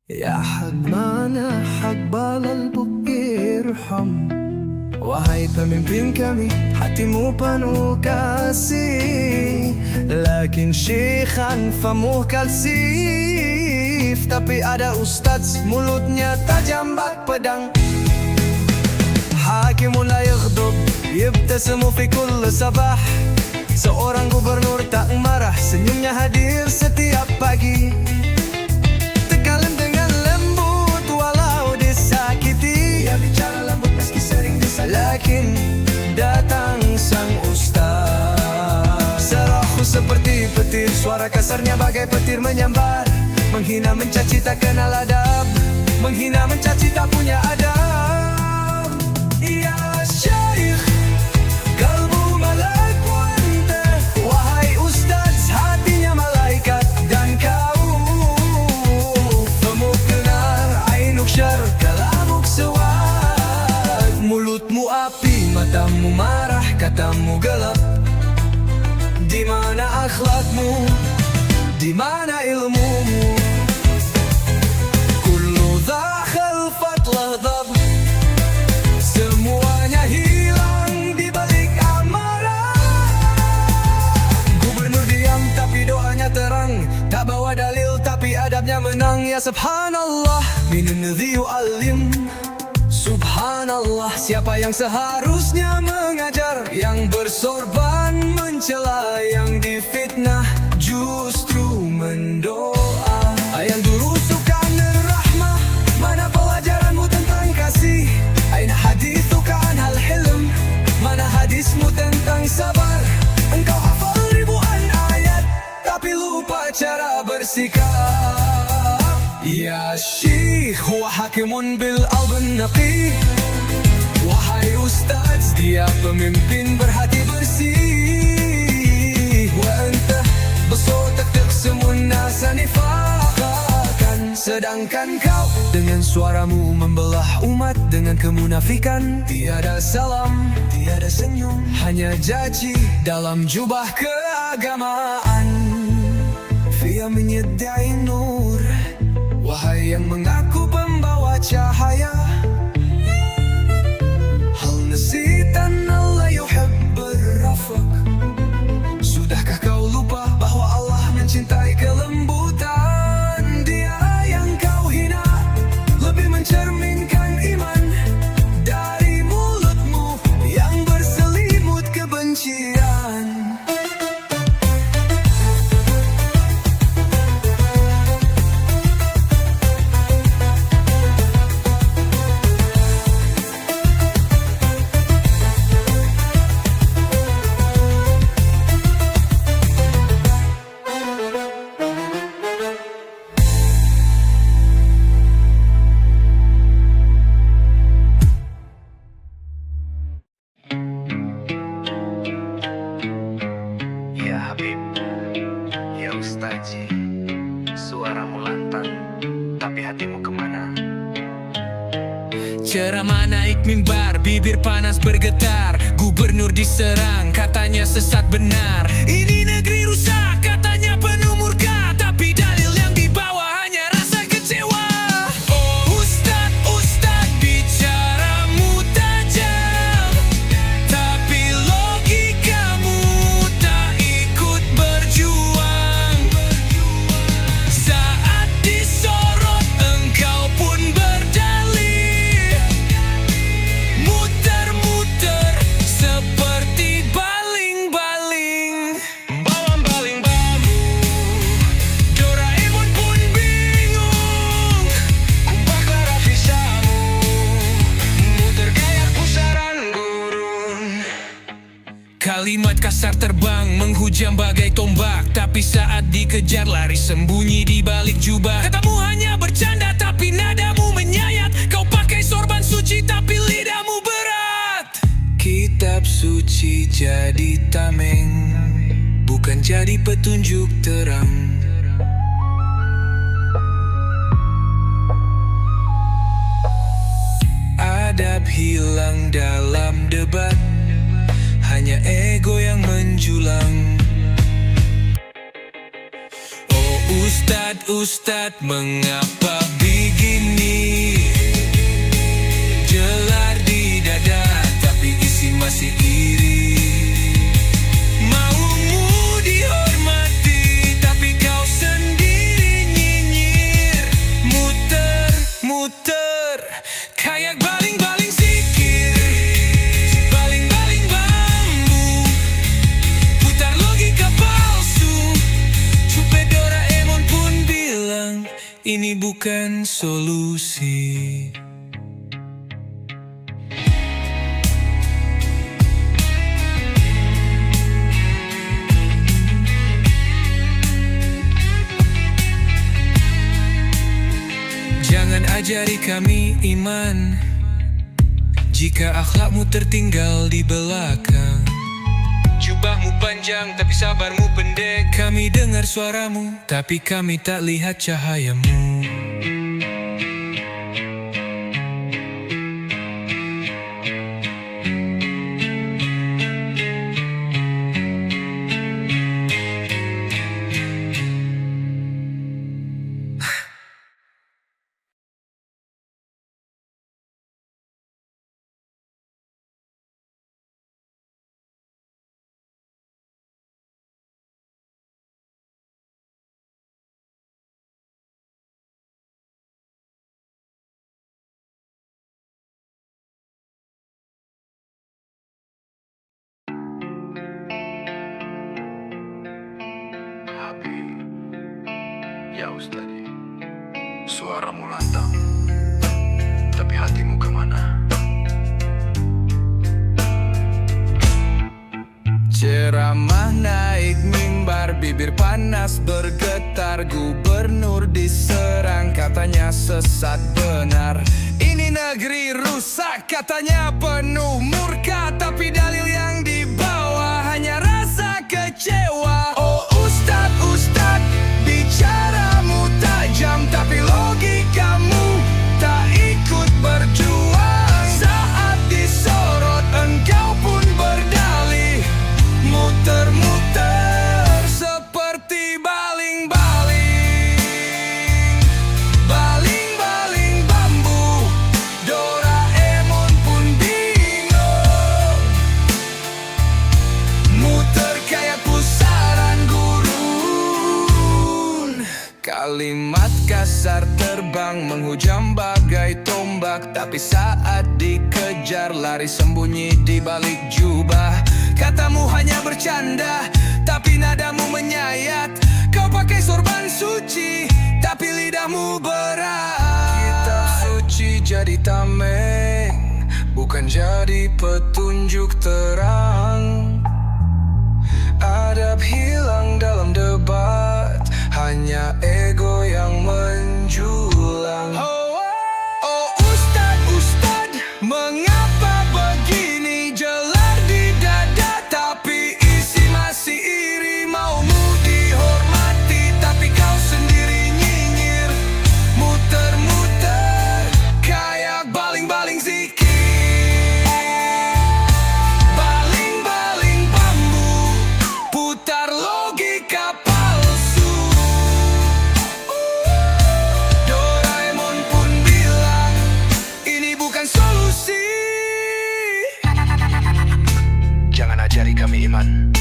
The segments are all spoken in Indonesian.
يا حد mana hak balal irham. Wahai pemimpin kami, hatimu penuh kasih, lakin syekhan famuh kalsif. Tapi ada ustaz mulutnya tajam bak pedang. Hakimun la yaghdub yibtasimu fi kull sabah. Seorang gubernur tak marah, senyumnya hadir setiap pagi. Tekalan dengan lembut walau disakiti. Ia bicara lembut meski sering disakiti. Lakin datang sang ustaz, sarahu seperti petir, suara kasarnya bagai petir menyambar. Menghina mencaci tak kenal adab, menghina mencaci tak punya adab. Ya Syekh, kalbu malak wante. Wahai ustaz, hatinya malaikat dan kau. Famuk benar, ainuk syar, kalamuk sawad. Mulutmu api, matamu marah, katamu gelap. Di mana akhlakmu? Di mana ilmumu? Kullu dha khalfat lahdab. Semuanya hilang di balik amarah. Gubernur diam tapi doanya terang, tak bawa dalil tapi adabnya menang. Ya subhanallah, minun nadhi yu'allim. Subhanallah, siapa yang seharusnya mengajar, yang bersorban mencela, yang difitnah justru mendoa. Yang dulu suka nerahmah, mana pelajaranmu tentang kasih? Aina hadithuka anhal hilm, mana hadismu tentang sabar? Engkau hafal ribuan ayat, tapi lupa cara bersikap. Ya Syekh, huwa hakimun bil alban naqi. Wahai ustaz, dia pemimpin berhati bersih. Wa anta besotak taksumun nasa nifaqan. Sedangkan kau dengan suaramu membelah umat dengan kemunafikan. Tiada salam, tiada senyum, hanya janji dalam jubah keagamaan. Fia menyedai nur, wahai yang mengaku pembawa cahaya. Hal nasitan Allah yuhibbur rafaq. Sudahkah kau lupa bahwa Allah mencintai kelembutan? Dia yang kau hina lebih mencerminkan iman dari mulutmu yang berselimut kebencian. Ya Habib, ya Ustazi, suaramu lantang, tapi hatimu kemana? Ceramah naik mimbar, bibir panas bergetar. Gubernur diserang, katanya sesat benar. Ini negeri rusak, katanya penuh murka, tapi dalil yang dibawa hanya rasa kecewa. Oh Ustaz, Ustaz, bicaramu tajam, tapi logikamu tak ikut berjuang. Saat disorot engkau pun berdalih, muter-muter seperti baling-baling. Bawang baling bambu, Doraemon pun bingung. Kumpaklah rafisamu, muter kayak pusaran gurun. Kalimat kasar terbang menghujam bagai tombak, tapi saat dikejar lari sembunyi di balik jubah. Katamu hanya bercanda tapi nadamu menyayat. Kau pakai sorban suci tapi lidahmu berat. Kitab suci jadi tameng, bukan jadi petunjuk terang. Adab hilang dalam debat, hanya ego yang menjulang. Oh Ustadz, mengapa bingung? ini bukan solusi. Jangan ajari kami iman jika akhlakmu tertinggal di belakang. Jubahmu panjang tapi sabarmu pendek. Kami dengar suaramu tapi kami tak lihat cahayamu. Habib, ya Ustadi, suaramu lantang, tapi hatimu kemana? Ceramah naik mimbar, bibir panas bergetar. Gubernur diserang, katanya sesat benar. Ini negeri rusak, katanya penuh murka. Tapi dalil yang dibawa hanya rasa kecewa. Oh Ustad, Ustad, bicaramu tajam, tapi logikamu tak ikut berjuang. Saat disorot engkau pun berdalih, muter-muter seperti baling-baling. Baling-baling bambu, Doraemon pun bingung. Muter kayak pusaran gurun. Kalimat kasar terbang menghujam bagai tombak, tapi saat dikejar lari sembunyi di balik jubah. Katamu hanya bercanda, tapi nadamu menyayat. Kau pakai sorban suci, tapi lidahmu berat. Kitab suci jadi tameng, bukan jadi petunjuk terang. Adab hilang dalam debat, hanya ego yang menjulang. Oh Ustad, Ustad, mengapa begini? Jelar di dada tapi isi masih iri. Maumu dihormati tapi kau sendiri nyinyir. Muter-muter kayak baling-baling zikir. Baling-baling bambu, putar logika palsu. Doraemon pun bilang ini bukan solusi. Jangan ajari kami iman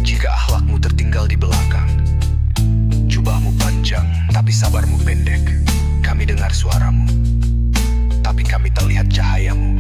jika akhlakmu tertinggal di belakang. Jubahmu panjang tapi sabarmu pendek. Kami dengar suaramu tapi kami tak lihat cahayamu.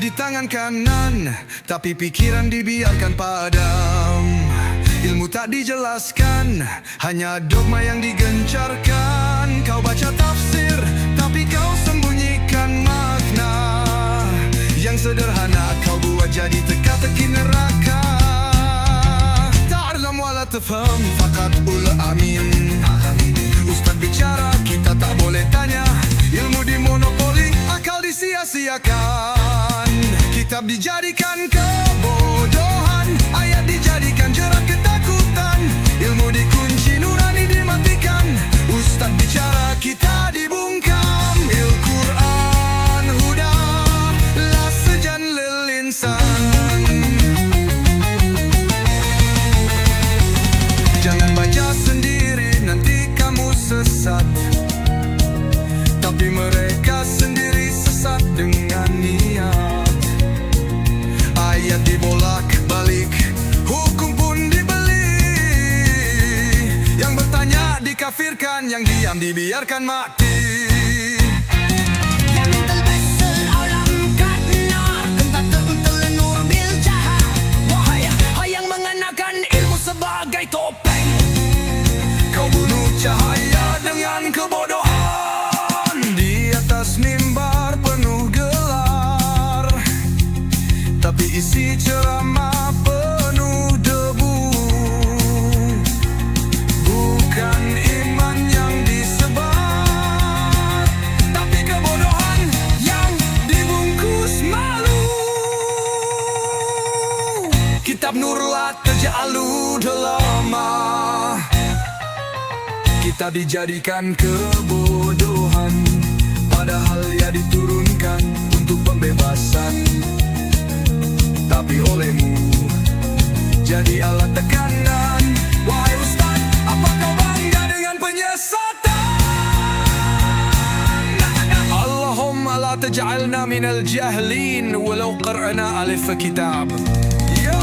Di tangan kanan, tapi pikiran dibiarkan padam. Ilmu tak dijelaskan, hanya dogma yang digencarkan. Kau baca tafsir, tapi kau sembunyikan makna. Yang sederhana kau buat jadi teka-teki neraka. Ta'lam wala tafham, faqat ul amin. Ustaz bicara, kita tak boleh tanya. Ilmu di mono sia-siakan. Kitab dijadikan kebodohan, ayat dijadikan jerat ketakutan, ilmu dikunci, nurani dimatikan, Ustaz bicara kita dibungkam. Al-Quran huda la sejan lil insan. Jangan baca sendiri, nanti kamu sesat. Tapi mereka sendiri sesat dengan niat. Ayat dibolak-balik, hukum pun dibeli. Yang bertanya dikafirkan, yang diam dibiarkan mati. Yang mengenakan ilmu sebagai topeng, Kau bunuh cahaya dengan kebodohan. Di atas mimbar penuh gelar, tapi isi ceramah penuh debu. Bukan iman yang disebar, tapi kebodohan yang dibungkus malu. Kitab Nurul Taja'alu lama, kita dijadikan kebodohan, padahal ia diturunkan untuk pembebasan. Tapi olehmu jadi alat tekanan. Wahai Ustaz, apa kau bangga dengan penyesatan? Allahumma la taj'alna minal jahilin walau qara'na alif kitab. Ya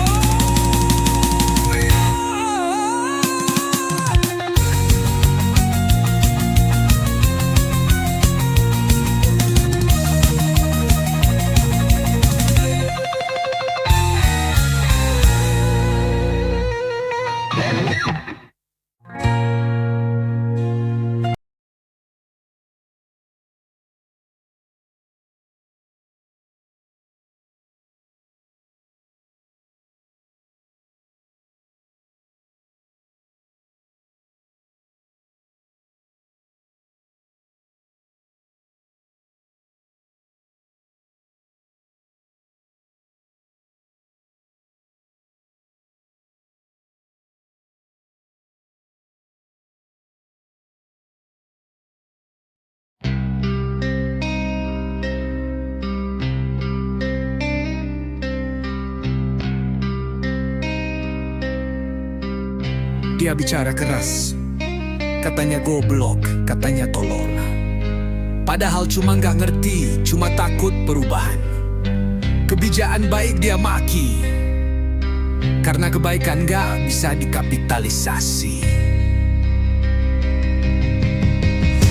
dia bicara keras, katanya goblok, katanya tolol. Padahal cuma nggak ngerti, cuma takut perubahan. Kebijakan baik dia maki, karena kebaikan nggak bisa dikapitalisasi.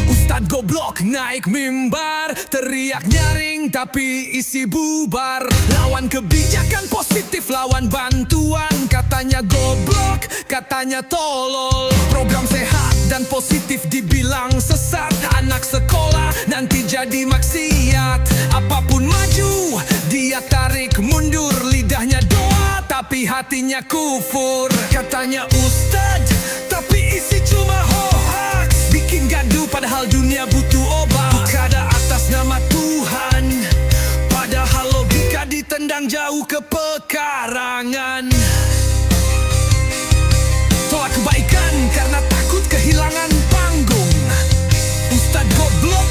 Ustadz goblok naik mimbar, teriak nyaring tapi isi bubar. Lawan kebijakan positif, lawan bantuan, katanya goblok, katanya tolol. Program sehat dan positif dibilang sesat. Anak sekolah nanti jadi maksiat. Apapun maju, dia tarik mundur. Lidahnya doa, tapi hatinya kufur. Katanya Ustadz, tapi isi cuma hoax. Bikin gaduh padahal dunia butuh obat. Pilkada atas nama Tuhan, padahal logika ditendang jauh ke pekarangan. Tolak kebaikan karena takut kehilangan panggung. Ustadz goblok,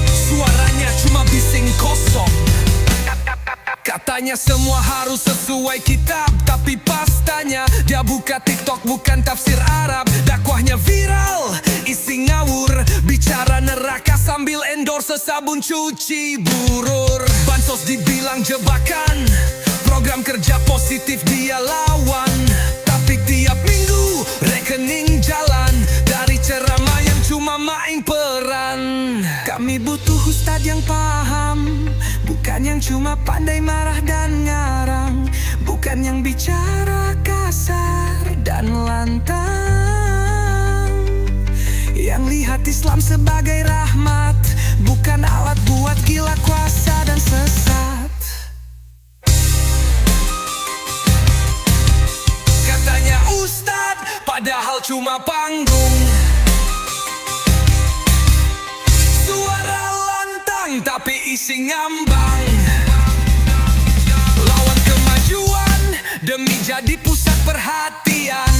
suaranya cuma bising kosong. Katanya semua harus sesuai kitab, tapi pas tanya dia buka TikTok bukan tafsir Arab. Dakwahnya viral, isi ngawur, bicara neraka sambil endorse sabun cuci burur. Bansos dibilang jebakan, program kerja positif dia lawan. Tapi tiap minggu rekening jalan dari ceramah yang cuma main peran. Kami butuh ustadz yang paham, bukan yang cuma pandai marah dan ngarang, bukan yang bicara kasar dan lantang, yang lihat Islam sebagai rahmat, bukan alat buat gila kuasa dan sesat. Katanya ustadz, padahal cuma panggung. Suara lantang tapi isi ngambang. Lawan kemajuan demi jadi pusat perhatian.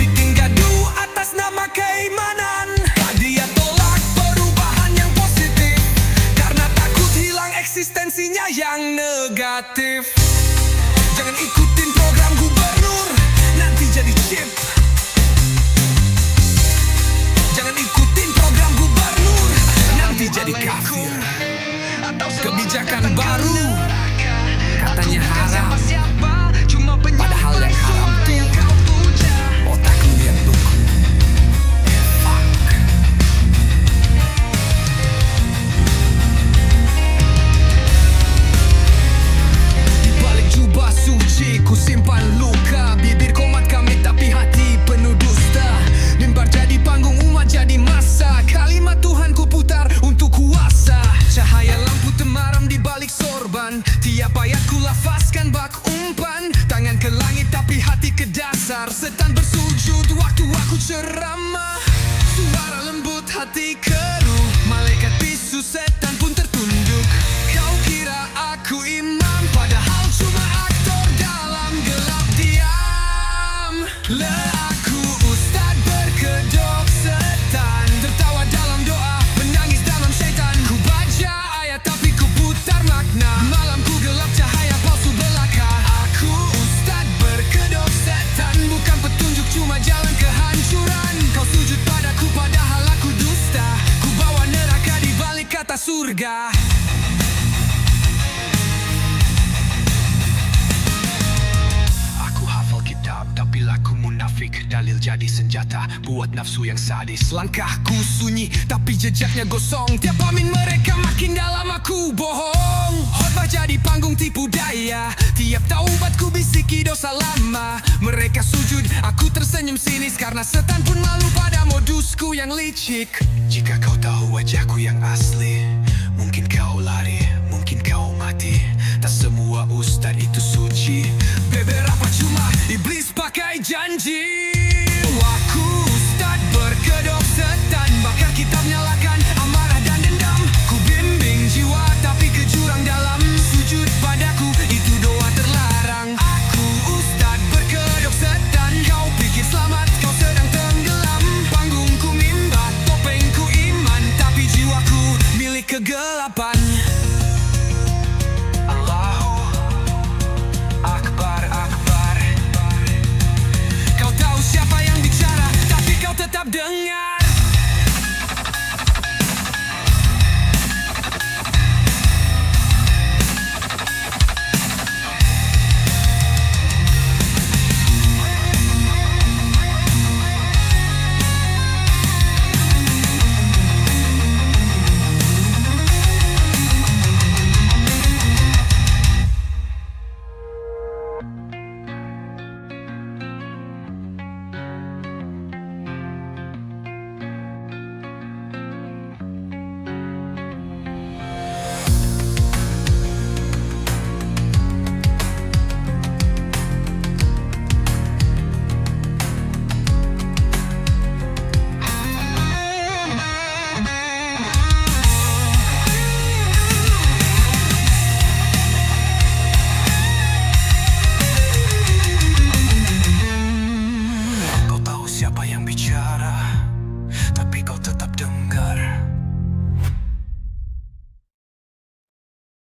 Ditinggadu atas nama keimanan. Dia tolak perubahan yang positif karena takut hilang eksistensinya yang negatif. Jangan ikutin program gubernur, nanti jadi chip. Jangan ikutin program gubernur, nanti jadi kafir. Kebijakan baru katanya haram, padahal yang haram tuh otak lu yang beku. Di balik jubah suci ku simpan luka. Bibir komat kami tapi hati penuh dusta. Mimbar jadi panggung, umat jadi masa. Kalimat Tuhan ku putar untuk kuasa. Cahaya lampu temaram di balik sorban. Tiap ayat ku lafazkan bak umpan. Tangan ke langit tapi hati ke dasar. Setan bersujud waktu aku ceramah. Suara lembut hati keruh. Malaikat bisu setan pun tertunduk. Kau kira aku imam, padahal cuma aktor dalam gelap diam. Aku ustad berkedok setan. Tertawa dalam doa, menangis dalam syaitan. Ku baca ayat tapi ku putar makna. Malam ku gelap cahaya palsu belaka. Aku ustad berkedok setan. Bukan petunjuk cuma jalan kehancuran. Kau sujud padaku padahal aku dusta. Ku bawa neraka di balik kata surga. Aku hafal kitab tapi laku munafik. Dalil jadi senjata buat nafsu yang sadis. Langkahku sunyi tapi jejaknya gosong. Tiap amin mereka makin dalam aku bohong. Khotbah jadi panggung tipu daya. Tiap taubatku bisiki dosa lama. Mereka sujud, aku tersenyum sinis. Karena setan pun malu pada modusku yang licik. Jika kau tahu wajahku yang asli, mungkin kau lari, mungkin kau mati. Tak semua ustad itu suci. Beberapa cuma iblis pakai janji.